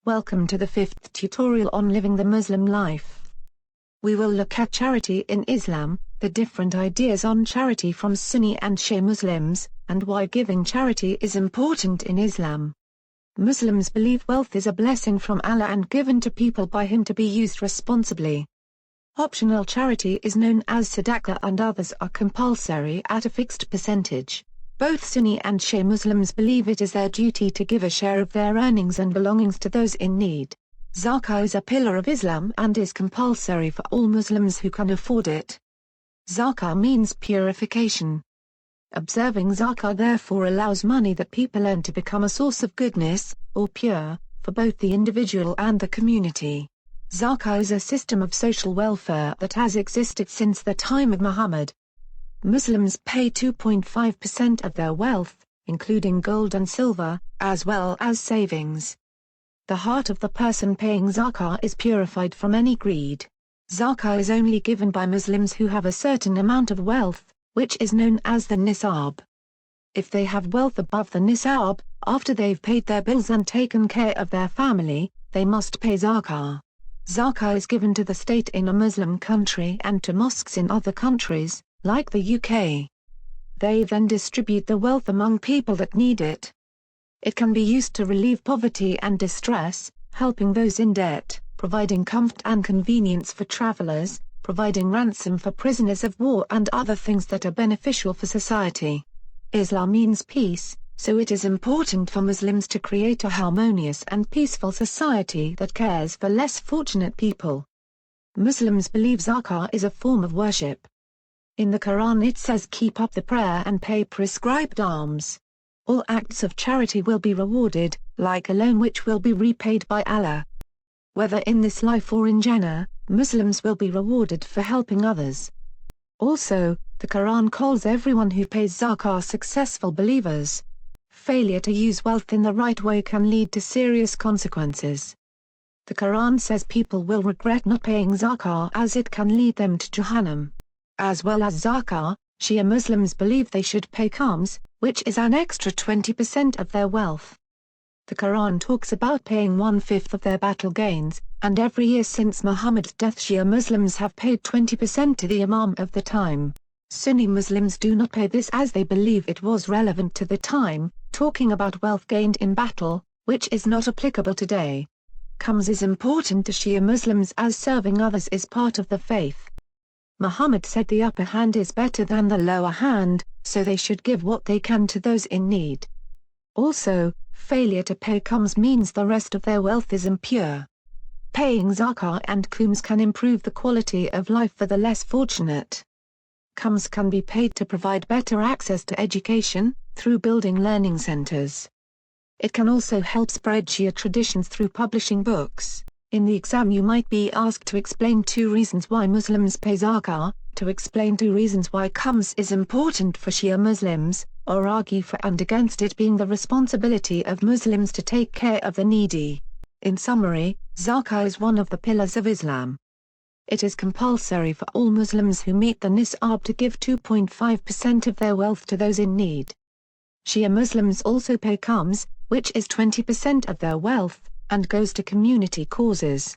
Welcome to the 5th tutorial on living the Muslim life. We will look at charity in Islam, the different ideas on charity from Sunni and Shia Muslims, and why giving charity is important in Islam. Muslims believe wealth is a blessing from Allah and given to people by Him to be used responsibly. Optional charity is known as Sadaqah and others are compulsory at a fixed percentage. Both Sunni and Shia Muslims believe it is their duty to give a share of their earnings and belongings to those in need. Zakah is a pillar of Islam and is compulsory for all Muslims who can afford it. Zakah means purification. Observing Zakah therefore allows money that people earn to become a source of goodness, or pure, for both the individual and the community. Zakah is a system of social welfare that has existed since the time of Muhammad. Muslims pay 2.5% of their wealth, including gold and silver, as well as savings. The heart of the person paying zakah is purified from any greed. Zakah is only given by Muslims who have a certain amount of wealth, which is known as the nisab. If they have wealth above the nisab, after they've paid their bills and taken care of their family, they must pay zakah. Zakah is given to the state in a Muslim country and to mosques in other countries, like the UK. They then distribute the wealth among people that need it. It can be used to relieve poverty and distress, helping those in debt, providing comfort and convenience for travelers, providing ransom for prisoners of war and other things that are beneficial for society. Islam means peace, so it is important for Muslims to create a harmonious and peaceful society that cares for less fortunate people. Muslims believe zakah is a form of worship. In the Quran it says keep up the prayer and pay prescribed alms. All acts of charity will be rewarded, like a loan which will be repaid by Allah. Whether in this life or in Jannah, Muslims will be rewarded for helping others. Also, the Quran calls everyone who pays zakah successful believers. Failure to use wealth in the right way can lead to serious consequences. The Quran says people will regret not paying zakah as it can lead them to Jahannam. As well as zakah, Shia Muslims believe they should pay khums, which is an extra 20% of their wealth. The Quran talks about paying 1/5 of their battle gains, and every year since Muhammad's death Shia Muslims have paid 20% to the Imam of the time. Sunni Muslims do not pay this as they believe it was relevant to the time, talking about wealth gained in battle, which is not applicable today. Khums is important to Shia Muslims as serving others is part of the faith. Muhammad said the upper hand is better than the lower hand, so they should give what they can to those in need. Also, failure to pay khums means the rest of their wealth is impure. Paying zakah and khums can improve the quality of life for the less fortunate. Khums can be paid to provide better access to education, through building learning centers. It can also help spread Shia traditions through publishing books. In the exam you might be asked to explain 2 reasons why Muslims pay zakah, to explain 2 reasons why khums is important for Shia Muslims, or argue for and against it being the responsibility of Muslims to take care of the needy. In summary, zakah is one of the pillars of Islam. It is compulsory for all Muslims who meet the nisab to give 2.5% of their wealth to those in need. Shia Muslims also pay khums, which is 20% of their wealth, and goes to community causes.